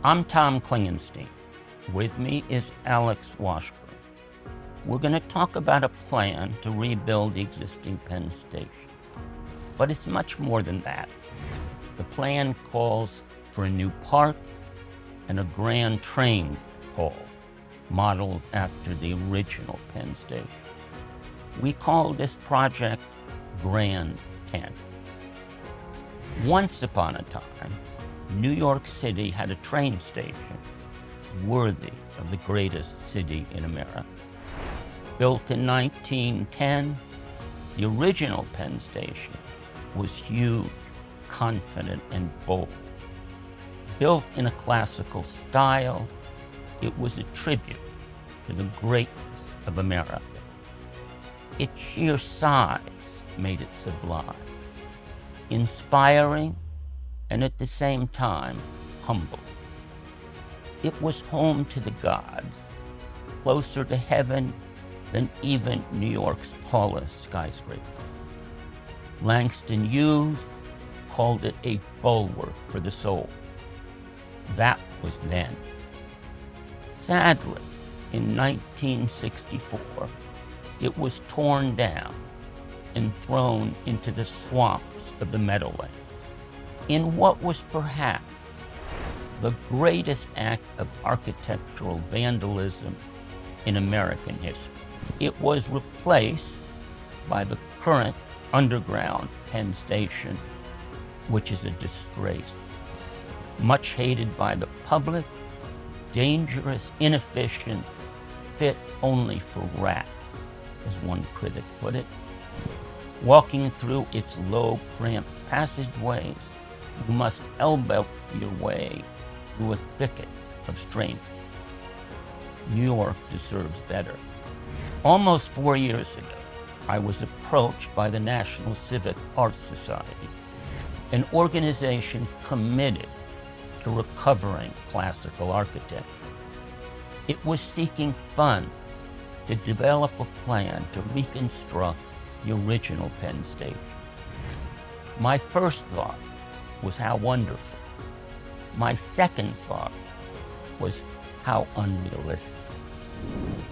I'm Tom Klingenstein. With me is Alex Washburn. We're going to talk about a plan to rebuild the existing Penn Station. But it's much more than that. The plan calls for a new park and a grand train hall, modeled after the original Penn Station. We call this project Grand Penn. Once upon a time, New York City had a train station worthy of the greatest city in America. Built in 1910, the original Penn Station was huge, confident, and bold. Built in a classical style, it was a tribute to the greatness of America. Its sheer size made it sublime, inspiring, and at the same time, humble. It was home to the gods, closer to heaven than even New York's tallest skyscrapers. Langston Hughes called it a bulwark for the soul. That was then. Sadly, in 1964, it was torn down and thrown into the swamps of the Meadowlands in what was perhaps the greatest act of architectural vandalism in American history. It was replaced by the current underground Penn Station, which is a disgrace. Much hated by the public, dangerous, inefficient, fit only for rats, as one critic put it. Walking through its low, cramped passageways, you must elbow your way through a thicket of strangers. New York deserves better. Almost 4 years ago, I was approached by the National Civic Arts Society, an organization committed to recovering classical architecture. It was seeking funds to develop a plan to reconstruct the original Penn Station. My first thought was how wonderful. My second thought was how unrealistic.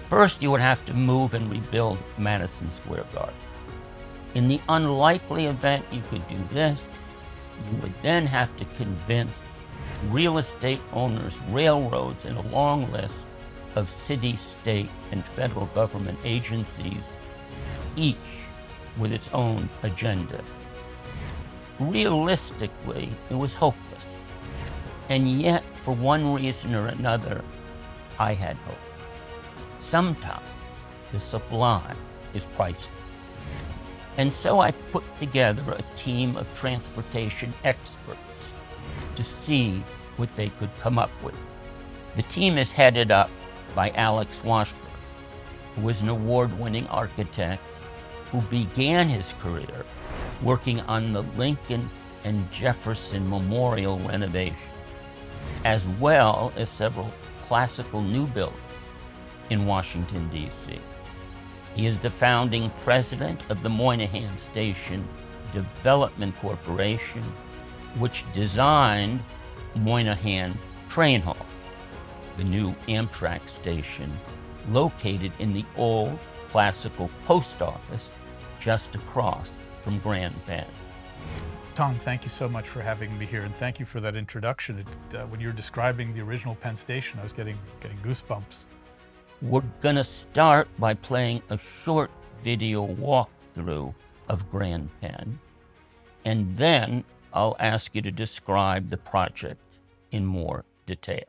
First, you would have to move and rebuild Madison Square Garden. In the unlikely event you could do this, you would then have to convince real estate owners, railroads, and a long list of city, state, and federal government agencies, each with its own agenda. Realistically, it was hopeless. And yet, for one reason or another, I had hope. Sometimes the sublime is priceless. And so I put together a team of transportation experts to see what they could come up with. The team is headed up by Alex Washburn, who was an award-winning architect who began his career working on the Lincoln and Jefferson Memorial renovations, as well as several classical new buildings in Washington, D.C. He is the founding president of the Moynihan Station Development Corporation, which designed Moynihan Train Hall, the new Amtrak station located in the old classical post office just across from Grand Penn. Tom, thank you so much for having me here, and thank you for that introduction. When you were describing the original Penn Station, I was getting goosebumps. We're going to start by playing a short video walkthrough of Grand Penn, and then I'll ask you to describe the project in more detail.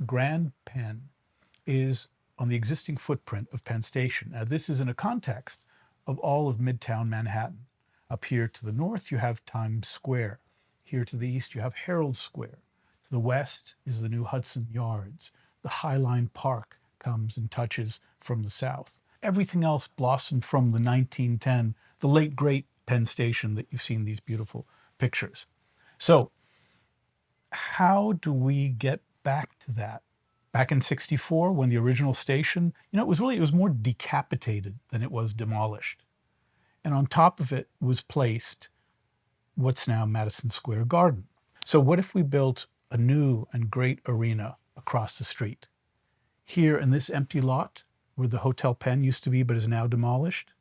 Grand Penn is on the existing footprint of Penn Station. Now, this is in a context of all of Midtown Manhattan. Up here to the north, you have Times Square. Here to the east, you have Herald Square. To the west is the new Hudson Yards. The High Line Park comes and touches from the south. Everything else blossomed from the 1910, the late great Penn Station that you've seen these beautiful pictures. So how do we get back to that? Back in '64, when the original station, it was more decapitated than it was demolished. And on top of it was placed what's now Madison Square Garden. So what if we built a new and great arena across the street? Here in this empty lot, where the Hotel Penn used to be but is now demolished,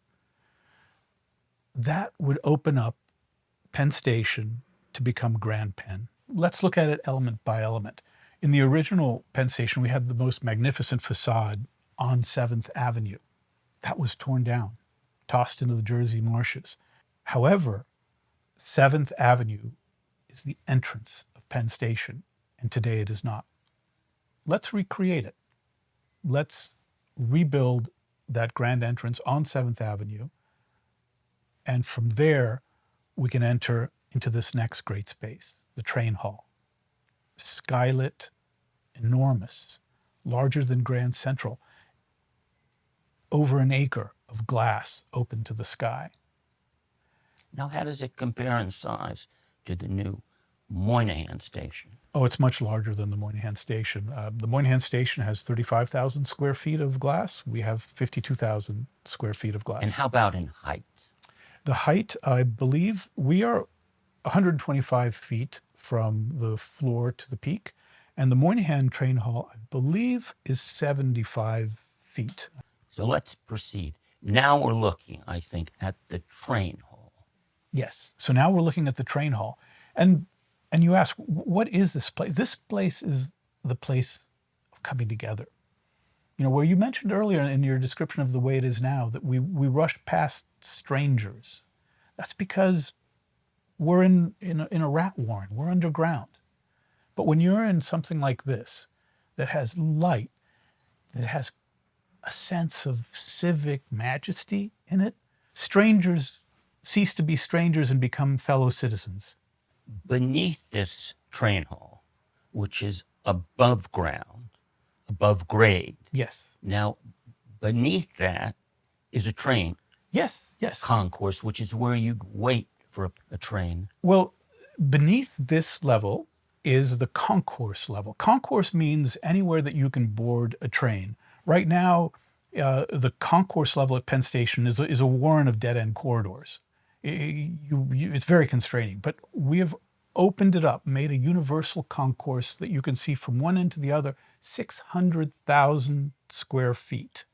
that would open up Penn Station to become Grand Penn. Let's look at it element by element. In the original Penn Station, we had the most magnificent facade on 7th Avenue. That was torn down, tossed into the Jersey marshes. However, 7th Avenue is the entrance of Penn Station, and today it is not. Let's recreate it. Let's rebuild that grand entrance on 7th Avenue, and from there, we can enter into this next great space, the train hall. Skylit, enormous, larger than Grand Central, over an acre of glass open to the sky. Now, how does it compare in size to the new Moynihan Station? Oh, it's much larger than the Moynihan Station. The Moynihan Station has 35,000 square feet of glass. We have 52,000 square feet of glass. And how about in height? The height, I believe, we are 125 feet from the floor to the peak. And the Moynihan Train Hall, I believe, is 75 feet. So let's proceed. Now we're looking, I think, at the train hall. Yes. So now we're looking at the train hall. And you ask, what is this place? This place is the place of coming together. Where you mentioned earlier in your description of the way it is now, that we rush past strangers. That's because we're in a rat warren. We're underground. But when you're in something like this, that has light, that has a sense of civic majesty in it, strangers cease to be strangers and become fellow citizens. Beneath this train hall, which is above ground, above grade. Yes. Now, beneath that is a train. Yes. Concourse, which is where you'd wait for a train. Well, beneath this level is the concourse level. Concourse means anywhere that you can board a train. Right now, the concourse level at Penn Station is a warren of dead-end corridors. It's very constraining, but we have opened it up, made a universal concourse that you can see from one end to the other, 600,000 square feet.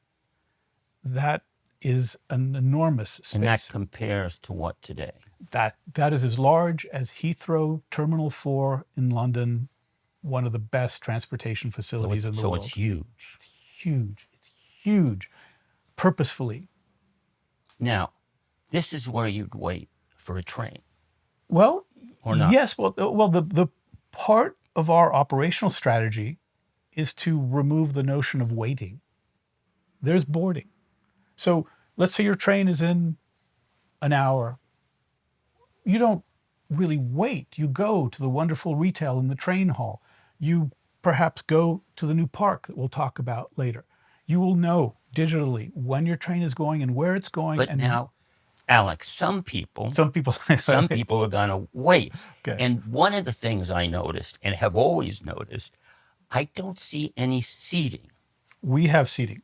That is an enormous space. And that compares to what today? That is as large as Heathrow Terminal 4 in London, one of the best transportation facilities in the world. So it's huge. It's huge. It's huge. Purposefully. Now, this is where you'd wait for a train. Well, or not? Yes. Well, the part of our operational strategy is to remove the notion of waiting. There's boarding. So let's say your train is in an hour. You don't really wait. You go to the wonderful retail in the train hall. You perhaps go to the new park that we'll talk about later. You will know digitally when your train is going and where it's going. But now, Alex, some people are going to wait. Okay. And one of the things I noticed and have always noticed, I don't see any seating. We have seating.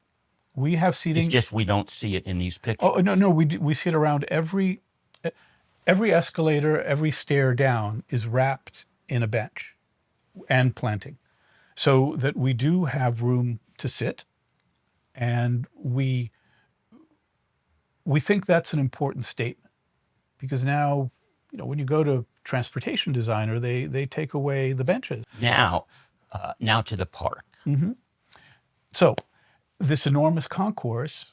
It's just we don't see it in these pictures. Oh, no, we see it around every escalator, every stair down is wrapped in a bench and planting, so that we do have room to sit. And we think that's an important statement, because now, when you go to transportation designer, they take away the benches. Now to the park. Mm-hmm. So this enormous concourse,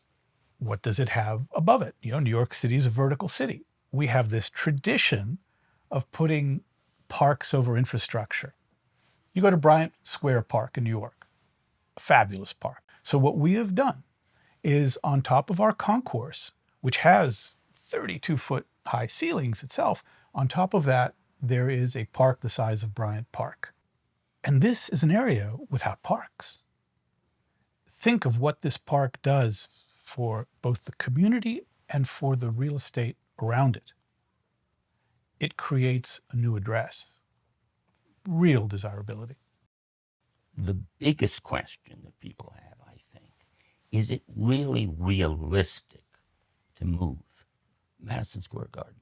what does it have above it? New York City is a vertical city. We have this tradition of putting parks over infrastructure. You go to Bryant Square Park in New York. a fabulous park. So what we have done is on top of our concourse, which has 32-foot high ceilings itself, on top of that, there is a park the size of Bryant Park. And this is an area without parks. Think of what this park does for both the community and for the real estate around it. It creates a new address, real desirability. The biggest question that people have, I think, is it really realistic to move Madison Square Garden?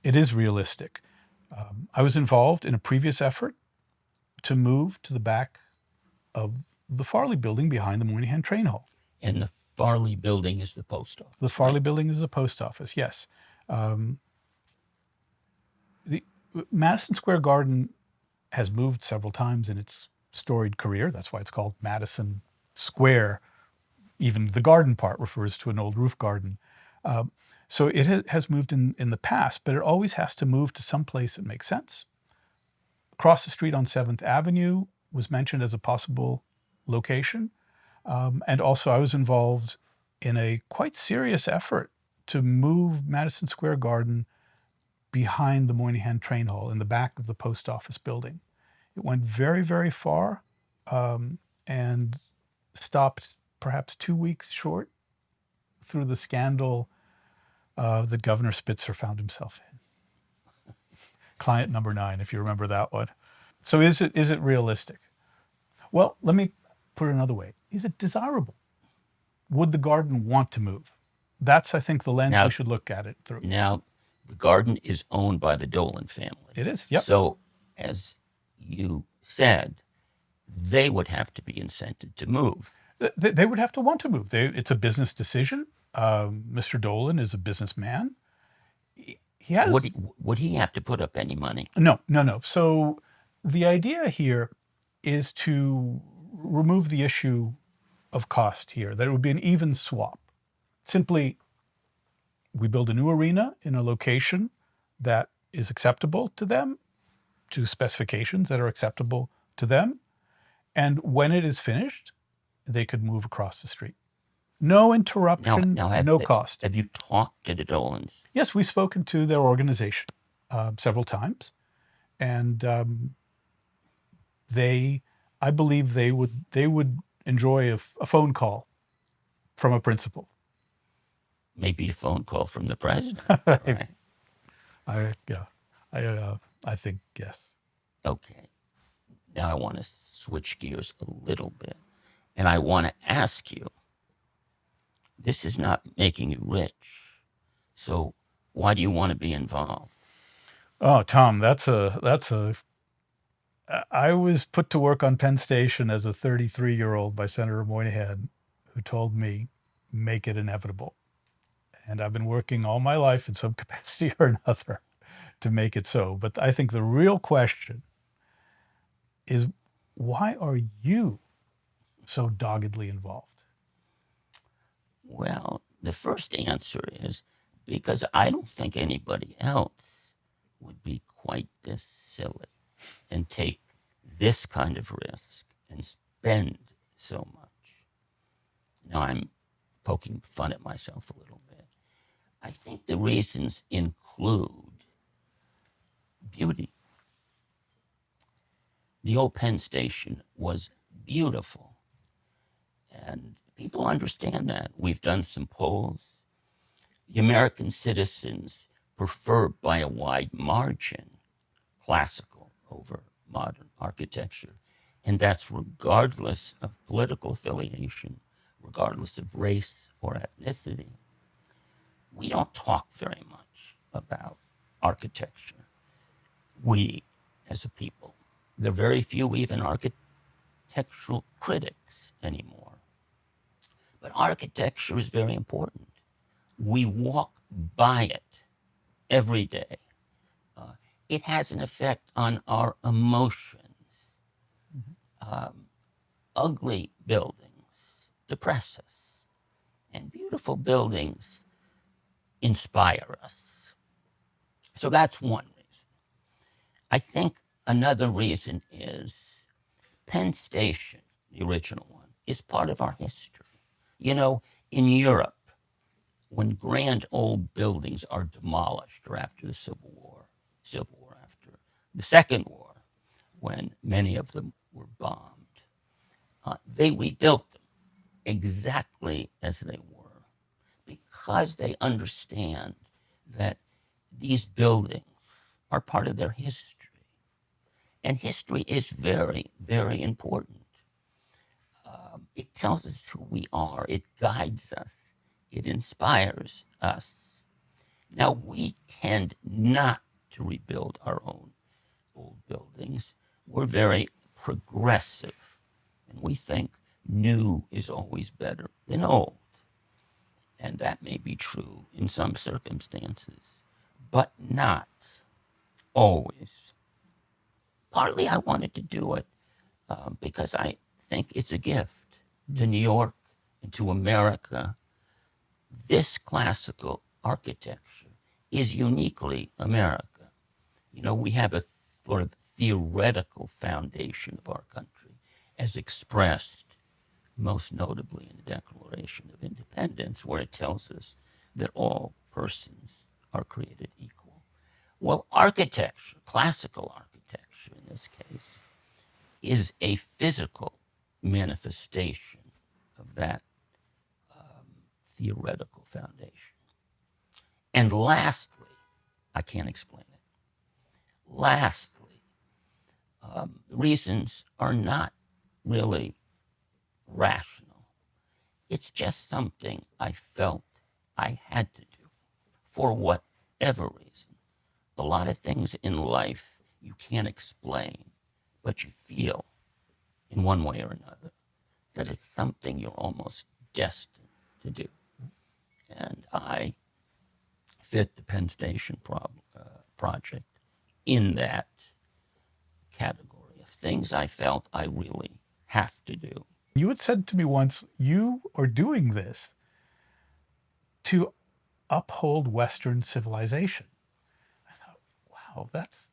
It is realistic. I was involved in a previous effort to move to the back of the Farley building behind the Moynihan Train Hall. And the Farley building is the post office. The Farley building is the post office, yes. The Madison Square Garden has moved several times in its storied career. That's why it's called Madison Square. Even the garden part refers to an old roof garden. So it has moved in the past, but it always has to move to some place that makes sense. Across the street on 7th Avenue was mentioned as a possible location. And also I was involved in a quite serious effort to move Madison Square Garden behind the Moynihan Train Hall in the back of the post office building. It went very, very far and stopped perhaps 2 weeks short through the scandal that Governor Spitzer found himself in. Client number 9, if you remember that one. So is it realistic? Well, let me put it another way. Is it desirable? Would the garden want to move? That's, I think, the lens we should look at it through. Now, the garden is owned by the Dolan family. It is, yep. So, as you said, they would have to be incented to move. They would have to want to move. It's a business decision. Mr. Dolan is a businessman. He has. Would he have to put up any money? No. So the idea here is to remove the issue of cost here, that it would be an even swap. Simply, we build a new arena in a location that is acceptable to them, to specifications that are acceptable to them. And when it is finished, they could move across the street. No interruption, no cost. Have you talked to the Dolans? Yes, we've spoken to their organization several times. And I believe they would enjoy a phone call from a principal. Maybe a phone call from the president. Right? I think yes. Okay. Now I want to switch gears a little bit. And I want to ask you, this is not making you rich. So why do you want to be involved? Oh, Tom, I was put to work on Penn Station as a 33-year-old by Senator Moynihan, who told me, make it inevitable. And I've been working all my life in some capacity or another to make it so. But I think the real question is, why are you so doggedly involved? Well, the first answer is because I don't think anybody else would be quite this silly and take this kind of risk and spend so much. Now I'm poking fun at myself a little bit. I think the reasons include beauty. The old Penn Station was beautiful, and people understand that. We've done some polls. The American citizens prefer by a wide margin classical over modern architecture. And that's regardless of political affiliation, regardless of race or ethnicity. We don't talk very much about architecture. We, as a people, there are very few even architectural critics anymore. But architecture is very important. We walk by it every day. It has an effect on our emotions. Ugly buildings depress us, and beautiful buildings inspire us. So that's one reason. I think another reason is Penn Station, the original one, is part of our history. You know, in Europe, when grand old buildings are demolished, or after the Civil War after the Second War, when many of them were bombed, they rebuilt them exactly as they were, because they understand that these buildings are part of their history. And history is very, very important. It tells us who we are. It guides us. It inspires us. Now, we tend not to rebuild our own old buildings. We're very progressive, and we think new is always better than old. And that may be true in some circumstances, but not always. Partly I wanted to do it because I think it's a gift to New York and to America. This classical architecture is uniquely America. You know, we have a sort of theoretical foundation of our country as expressed most notably in the Declaration of Independence, where it tells us that all persons are created equal. Well, architecture, classical architecture in this case, is a physical manifestation of that theoretical foundation. And lastly, I can't explain it. Lastly, the reasons are not really rational. It's just something I felt I had to do for whatever reason. A lot of things in life you can't explain, but you feel in one way or another that it's something you're almost destined to do. And I fit the Penn Station project in that category of things I felt I really have to do. You had said to me once, you are doing this to uphold Western civilization. I thought, wow, that's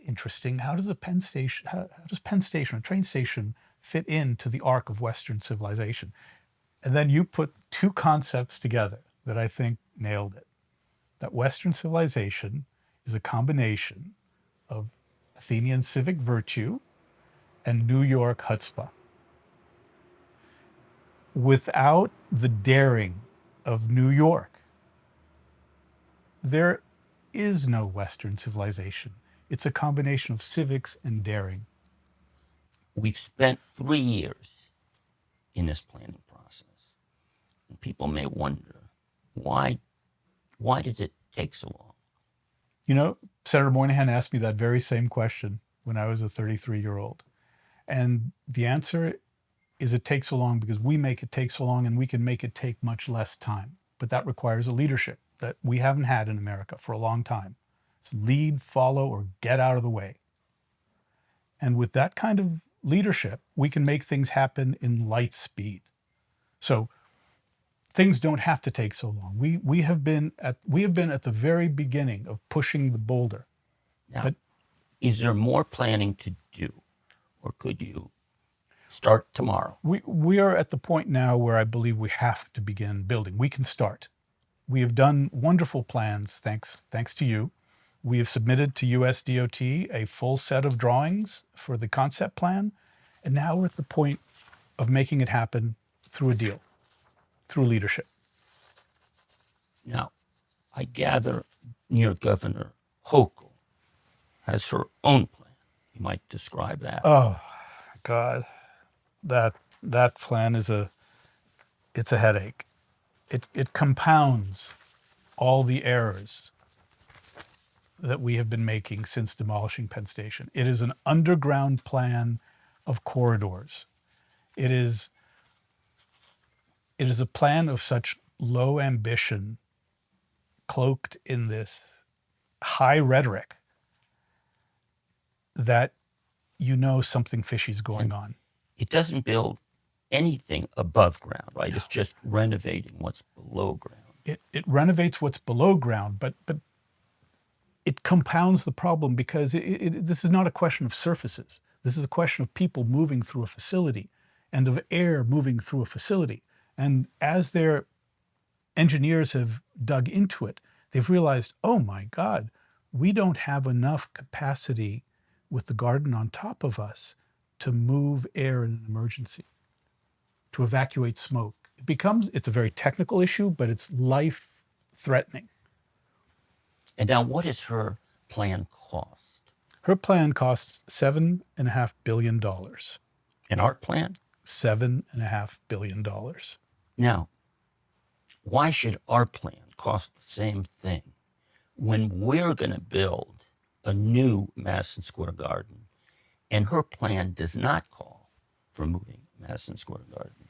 interesting. How does a Penn Station, how does Penn Station, a train station, fit into the arc of Western civilization? And then you put two concepts together that I think nailed it. That Western civilization is a combination of Athenian civic virtue and New York chutzpah. Without the daring of New York, there is no Western civilization. It's a combination of civics and daring. We've spent 3 years in this planning process. And people may wonder, why does it take so long? You know, Senator Moynihan asked me that very same question when I was a 33-year-old. And the answer is it takes so long because we make it take so long, and we can make it take much less time. But that requires a leadership that we haven't had in America for a long time. It's lead, follow, or get out of the way. And with that kind of leadership, we can make things happen in light speed. So things don't have to take so long. We have been at the very beginning of pushing the boulder. Now, But is there more planning to do, or could you start tomorrow? we are at the point now where I believe we have to begin building. We can start. We have done wonderful plans, thanks to you. We have submitted to USDOT a full set of drawings for the concept plan, and now we're at the point of making it happen through a deal, through leadership. Now, I gather New York Governor Hochul has her own plan. You might describe that. Oh, God, that plan is it's a headache. It compounds all the errors that we have been making since demolishing Penn Station. It is an underground plan of corridors. It is a plan of such low ambition, cloaked in this high rhetoric, that you know something fishy is going on. It doesn't build anything above ground, right? No. It's just renovating what's below ground. It renovates what's below ground, but it compounds the problem because this is not a question of surfaces. This is a question of people moving through a facility and of air moving through a facility. And as their engineers have dug into it, they've realized, oh my God, we don't have enough capacity with the garden on top of us to move air in an emergency, to evacuate smoke. It's a very technical issue, but it's life-threatening. And now what does her plan cost? Her plan costs $7.5 billion. And our plan? $7.5 billion. Now, why should our plan cost the same thing when we're going to build a new Madison Square Garden and her plan does not call for moving Madison Square Garden?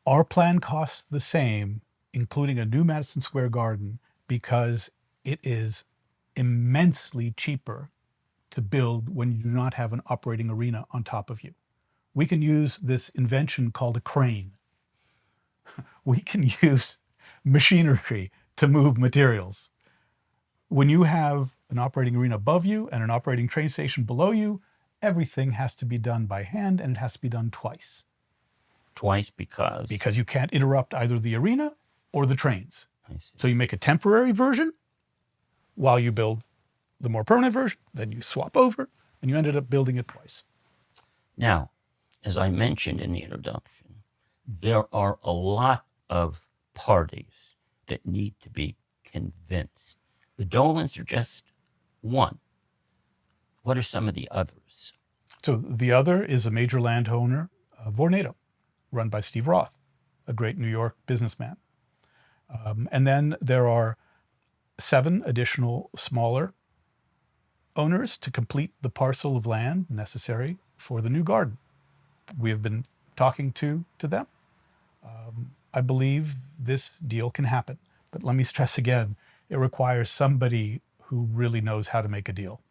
Our plan costs the same, including a new Madison Square Garden, because it is immensely cheaper to build when you do not have an operating arena on top of you. We can use this invention called a crane. We can use machinery to move materials. When you have an operating arena above you and an operating train station below you, everything has to be done by hand, and it has to be done twice. Twice because? Because you can't interrupt either the arena or the trains. I see. So you make a temporary version while you build the more permanent version, then you swap over, and you ended up building it twice. Now, as I mentioned in the introduction, there are a lot of parties that need to be convinced. The Dolans are just one. What are some of the others? So the other is a major landowner, Vornado, run by Steve Roth, a great New York businessman. And then there are 7 additional smaller owners to complete the parcel of land necessary for the new garden. We have been talking to them. I believe this deal can happen. But let me stress again, it requires somebody who really knows how to make a deal.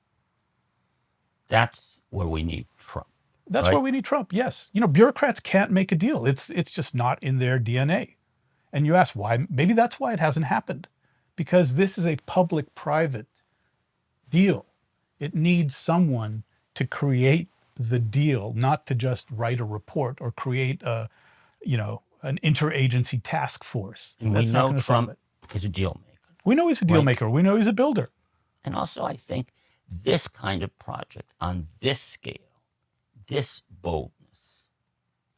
That's where we need Trump. That's right? where we need Trump, yes. You know, bureaucrats can't make a deal. It's just not in their DNA. And you ask why? Maybe that's why it hasn't happened. Because this is a public-private deal. It needs someone to create the deal, not to just write a report or create an interagency task force. And we know Trump is a deal maker. We know he's a deal maker. We know he's a builder. And also, I think this kind of project on this scale, this boldness,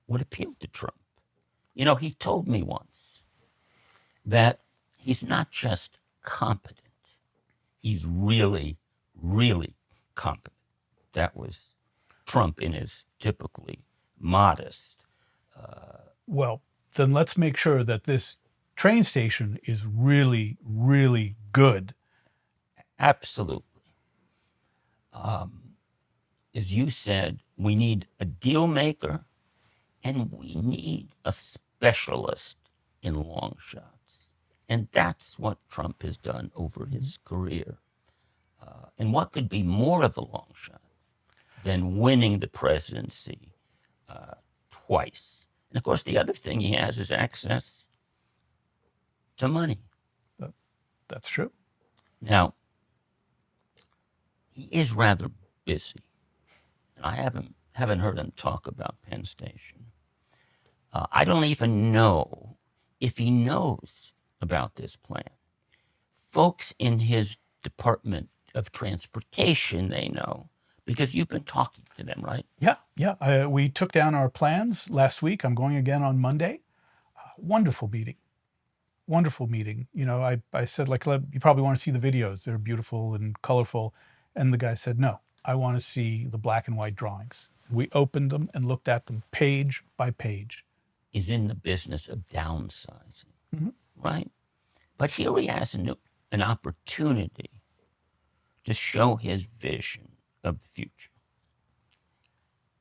would appeal to Trump. You know, he told me once that he's not just competent, he's really, really competent. That was Trump in his typically modest. Well, then let's make sure that this train station is really, really good. Absolutely. As you said, we need a deal maker and we need a specialist in long shots. And that's what Trump has done over his career. And what could be more of a long shot than winning the presidency twice? And of course, the other thing he has is access to money. That's true. Now, he is rather busy. And I haven't heard him talk about Penn Station. I don't even know if he knows about this plan. Folks in his Department of Transportation, they know, because you've been talking to them, right? Yeah. We took down our plans last week. I'm going again on Monday. Wonderful meeting. You know, I said, like, you probably want to see the videos. They're beautiful and colorful. And the guy said, no, I want to see the black and white drawings. We opened them and looked at them page by page. He's in the business of downsizing, right? But here he has an opportunity to show his vision of the future.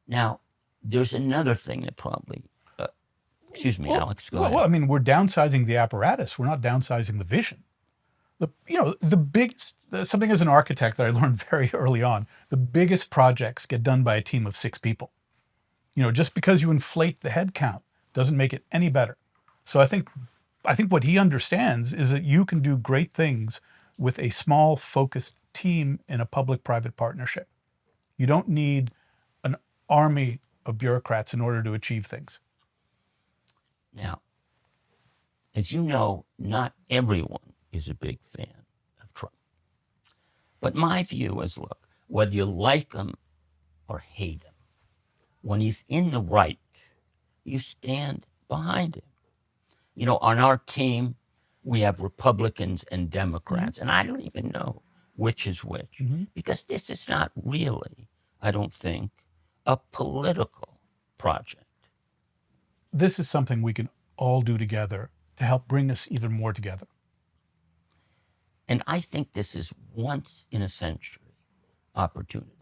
Now, there's another thing that probably, Alex, go ahead. Well, I mean, we're downsizing the apparatus. We're not downsizing the vision. The biggest, something as an architect that I learned very early on, the biggest projects get done by a team of 6 people. You know, just because you inflate the head count doesn't make it any better. So I think what he understands is that you can do great things with a small, focused team in a public-private partnership. You don't need army of bureaucrats in order to achieve things. Now, as you know, not everyone is a big fan of Trump. But my view is, look, whether you like him or hate him, when he's in the right, you stand behind him. You know, on our team, we have Republicans and Democrats, and I don't even know which is which, because this is not really, I don't think, a political project. This is something we can all do together to help bring us even more together. And I think this is once in a century opportunity.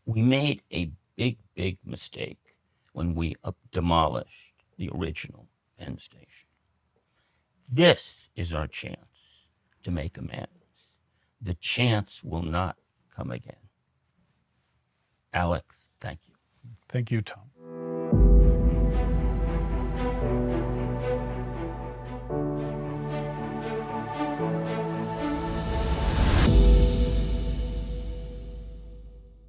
We made a big, big mistake when we demolished the original Penn Station. This is our chance to make amends. The chance will not come again. Alex, thank you. Thank you, Tom.